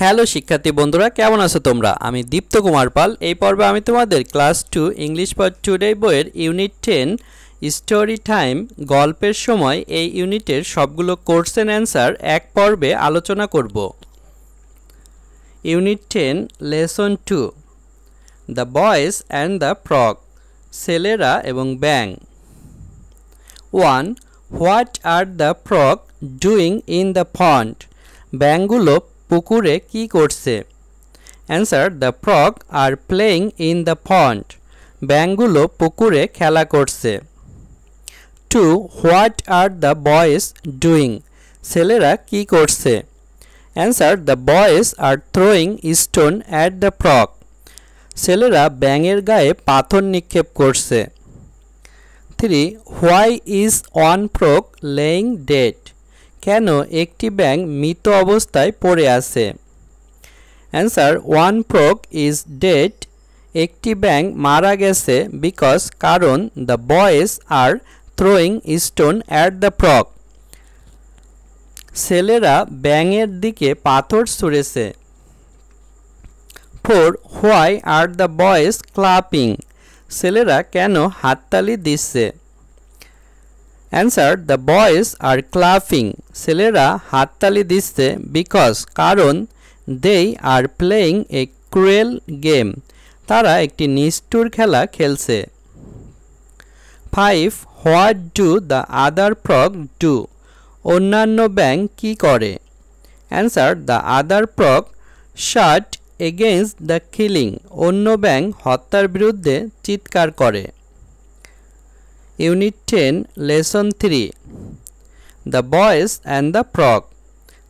Hello শিক্ষার্থী বন্ধুরা, কেমন আছো তোমরা? আমি দীপ্ত কুমার পাল। এই পর্বে আমি তোমাদের ক্লাস 2 ইংলিশ ফর টুডে বইয়ের ইউনিট 10 স্টোরি টাইম গল্পের সময় এই ইউনিটের সবগুলো কোশ্চেন অ্যান্সার এক পর্বে আলোচনা করব। Unit 10 lesson 2 the boys and the frog, ছেলেরা এবং ব্যাং। 1. What are the frog doing in the pond, ব্যাংগুলো পুকুরে কি করছে? Answer, the frog are playing in the pond, ব্যাংগুলো পুকুরে খেলা করছে। 2. What are the boys doing, ছেলেরা কি করছে? Answer, the boys are throwing stone at the frog, ছেলেরা ব্যাঙের গায়ে পাথর নিক্ষেপ করছে। 3. Why is one frog laying dead, কেন একটি ব্যাঙ মৃত অবস্থায় পড়ে আছে? Answer, one frog is dead, একটি ব্যাঙ মারা গেছে বিকজ, কারণ the boys are throwing stone at the frog, ছেলেরা ব্যাঙের দিকে পাথর ছুঁড়েছে। 4. Why are the boys clapping, ছেলেরা কেন হাততালি দিচ্ছে? Answer, the boys are clapping, ছেলেরা হাততালি দিচ্ছে বিকজ, কারণ they are playing a cruel game, তারা একটি নিষ্ঠুর খেলা খেলছে। 5. What do the other frog do, অন্যান্য ব্যাঙ কি করে? Answer, the other frog shout against the killing, অন্য ব্যাঙ হত্যার বিরুদ্ধে চিৎকার করে। Unit 10 lesson 3 the boys and the frog,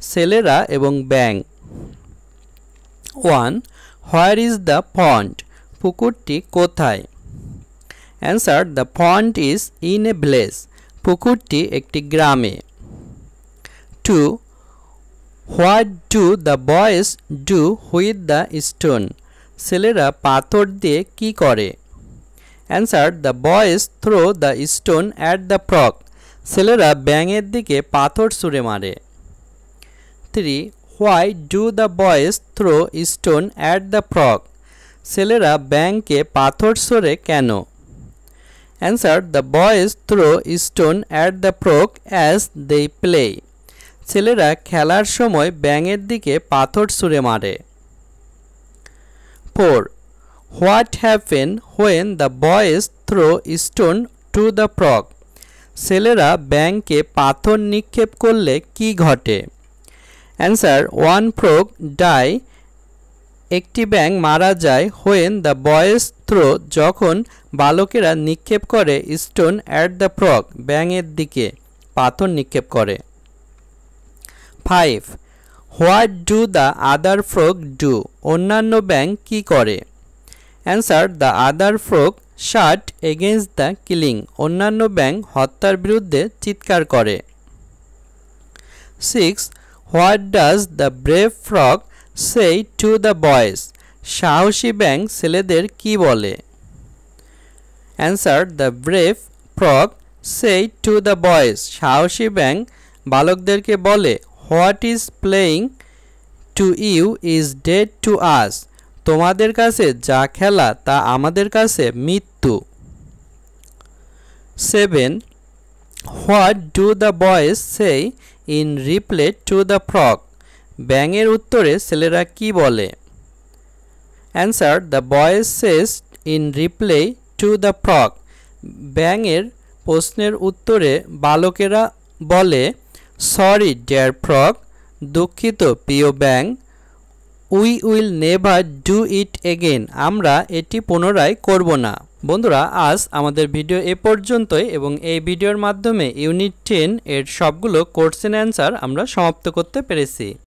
ছেলেরা এবং ব্যাঙ। 1. হোয়ার ইজ দ্য পন্ড, পুকুরটি কোথায়? Answer, the pond is in a village, পুকুরটি একটি গ্রামে। 2. What do the boys do with the stone, ছেলেরা পাথর দিয়ে কি করে? Answer, the boys throw the stone at the frog, ছেলেরা ব্যাঙের দিকে পাথর ছুঁড়ে মারে। 3. Why do the boys throw stone at the frog, ছেলেরা ব্যাঙকে পাথর ছোড়ে কেন? Answer, the boys throw stone at the frog as they play, ছেলেরা খেলার সময় ব্যাঙের দিকে পাথর ছুঁড়ে মারে। 4. What happen when the boys throw stone to the frog, ছেলেরা ব্যাঙকে পাথর নিক্ষেপ করলে কি ঘটে? অ্যান্সার, ওয়ান ফ্রগ ডাই, একটি ব্যাঙ মারা যায় হোয়েন দ্য বয়েজ থ্রো, যখন বালকেরা নিক্ষেপ করে স্টোন অ্যাট দ্য ফ্রগ, ব্যাঙের দিকে পাথর নিক্ষেপ করে। 5. What do the other frog do, অন্যান্য ব্যাঙ কি করে? Answer, the other frog shout against the killing, অন্যান্য ব্যাঙ হত্যার বিরুদ্ধে চিৎকার করে। 6. What does the brave frog say to the boys, সাহসী ব্যাঙ ছেলেদের কি বলে? Answer, the brave frog say to the boys, সাহসী ব্যাঙ বালকদেরকে বলে, what is playing to you is dead to us, তোমাদের কাছে যা খেলা তা আমাদের কাছে মৃত্যু। 7. What do the boys say in reply to the frog, ব্যাঙের উত্তরে ছেলেরা কি বলে? Answer, the boys says in reply to the frog, ব্যাঙের প্রশ্নের উত্তরে বালকেরা বলে, সরি ডিয়ার ফ্রগ, দুঃখিত প্রিয় ব্যাঙ, we will never do it again, আমরা এটি পুনরায় করব না। বন্ধুরা, আজ আমাদের ভিডিও এ পর্যন্তই এবং এই ভিডিওর মাধ্যমে ইউনিট 10 এর সবগুলো কোশ্চেন অ্যান্সার আমরা সমাপ্ত করতে পেরেছি।